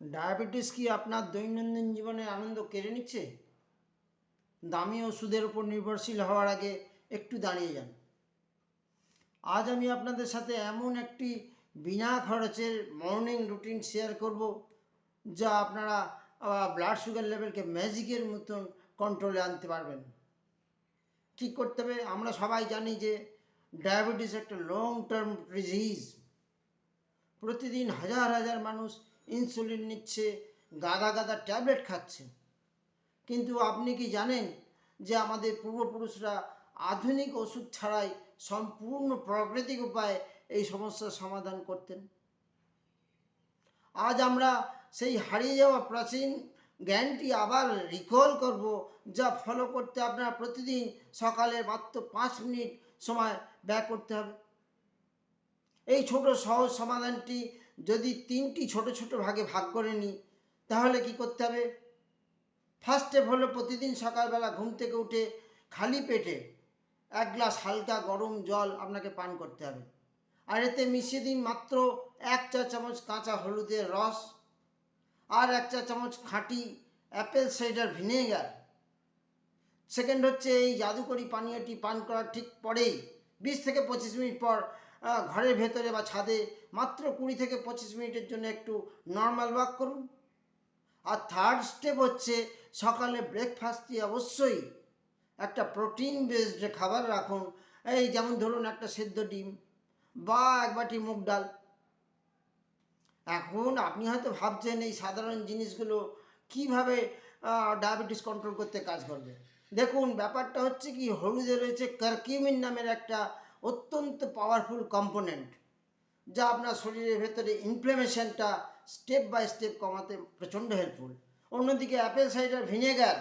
Diabetes কি আপনার দৈনন্দিন জীবনের আনন্দ কেড়ে নিচ্ছে? দামি ওষুধের উপর নির্ভরশীল হওয়ার আগে একটু দাঁড়িয়ে যান। আজ আমি আপনাদের সাথে এমন একটি বিনা খরচের মর্নিং রুটিন শেয়ার করব, যা আপনারা ব্লাড সুগার লেভেলকে ম্যাজিকের মতন কন্ট্রোলে আনতে পারবেন। কী করতে হবে? আমরা সবাই জানি যে ডায়াবেটিস একটা লং টার্ম ডিজিজ। প্রতিদিন হাজার হাজার মানুষ ইনসুলিন নিচ্ছে, গাদা গাদা ট্যাবলেট খাচ্ছে। কিন্তু আপনি কি জানেন যে আমাদের পূর্বপুরুষরা আধুনিক ওষুধ ছাড়াই সম্পূর্ণ প্রাকৃতিক উপায়ে এই সমস্যার সমাধান করতেন? আজ আমরা সেই হারিয়ে যাওয়া প্রাচীন জ্ঞানটি আবার রিকল করব, যা ফলো করতে আপনারা প্রতিদিন সকালে মাত্র 5 মিনিট সময় ব্যয় করতে হবে। এই ছোট সহজ সমাধানটি যদি 3টি ছোট ছোট ভাগে ভাগ করে নিই, তাহলে কি করতে হবে? ফার্স্ট স্টেপ হলো প্রতিদিন সকালবেলা ঘুম থেকে উঠে খালি পেটে 1 গ্লাস হালকা গরম জল আপনাকে পান করতে হবে। আর এতে মিশিয়ে দিন মাত্র 1 চা চামচ কাঁচা হলুদের রস আর 1 চা চামচ খাঁটি অ্যাপেল সাইডার ভিনেগার। সেকেন্ড হচ্ছে, এই জাদুকরি পানীয়টি পান করার ঠিক পরেই 20 থেকে 25 মিনিট পর ঘরের ভেতরে বা ছাদে মাত্র 20 থেকে 25 মিনিটের জন্য একটু নর্মাল ওয়াক করুন। আর থার্ড স্টেপ হচ্ছে, সকালে ব্রেকফাস্টে অবশ্যই একটা প্রোটিন বেসড খাবার রাখুন। এই যেমন ধরুন একটা সেদ্ধ ডিম বা 1 বাটি মুগ ডাল। এখন আপনি হয়তো ভাবছেন এই সাধারণ জিনিসগুলো কিভাবে ডায়াবেটিস কন্ট্রোল করতে কাজ করবে। দেখুন, ব্যাপারটা হচ্ছে কি, হলুদে রয়েছে কারকিউমিন নামের একটা অত্যন্ত পাওয়ারফুল কম্পোনেন্ট, যা আপনার শরীরের ভেতরে ইনফ্লেমেশনটা স্টেপ বাই স্টেপ কমাতে প্রচণ্ড হেল্পফুল। অন্যদিকে অ্যাপেল সাইডার ভিনেগার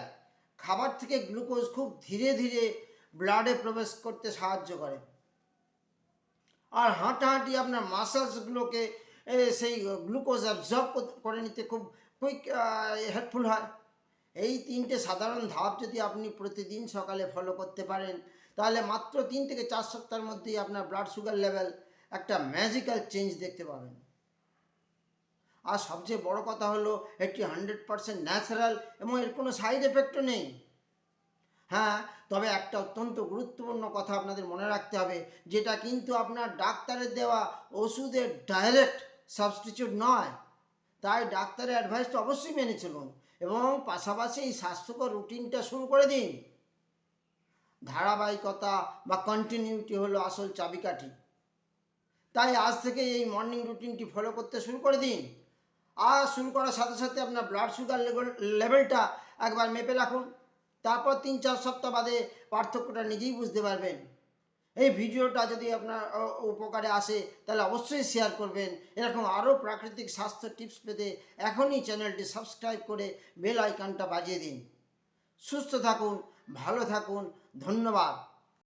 খাবার থেকে গ্লুকোজ খুব ধীরে ধীরে ব্লাডে প্রবেশ করতে সাহায্য করে। আর হাঁটাহাঁটি আপনার মাসলসগুলোকে সেই গ্লুকোজ অ্যাবজর্ব করে নিতে খুব কুইক হেল্পফুল হয়। এই 3টে সাধারণ ধাপ যদি আপনি প্রতিদিন সকালে ফলো করতে পারেন, তাহলে মাত্র 3 থেকে 4 সপ্তাহের মধ্যেই আপনার ব্লাড সুগার লেভেল একটা ম্যাজিক্যাল চেঞ্জ দেখতে পাবেন। আর সবচেয়ে বড় কথা হলো, এটি 100% ন্যাচারাল এবং এর কোনো সাইড এফেক্টও নেই। হ্যাঁ, তবে একটা অত্যন্ত গুরুত্বপূর্ণ কথা আপনাদের মনে রাখতে হবে, যেটা কিন্তু আপনার ডাক্তারের দেওয়া ওষুধের ডাইরেক্ট সাবস্টিটিউট নয়। তাই ডাক্তারের অ্যাডভাইসটা অবশ্যই মেনে চলুন এবং পাশাপাশি এই স্বাস্থ্যকর রুটিনটা শুরু করে দিন। ধারাবাহিকতা বা কন্টিনিউটি হলো আসল চাবিকাঠি। তাই আজ থেকে এই মর্নিং রুটিনটি ফলো করতে শুরু করে দিন। আর শুরু করার সাথে সাথে আপনার ব্লাড সুগার লেভেলটা একবার মেপে রাখুন। তারপর 3-4 সপ্তাহ বাদে পার্থক্যটা নিজেই বুঝতে পারবেন। এই ভিডিওটা যদি আপনার উপকারে আসে, তাহলে অবশ্যই শেয়ার করবেন। এরকম আরও প্রাকৃতিক স্বাস্থ্য টিপস পেতে এখনই চ্যানেলটি সাবস্ক্রাইব করে বেল আইকনটা বাজিয়ে দিন। সুস্থ থাকুন, ভালো থাকুন, ধন্যবাদ।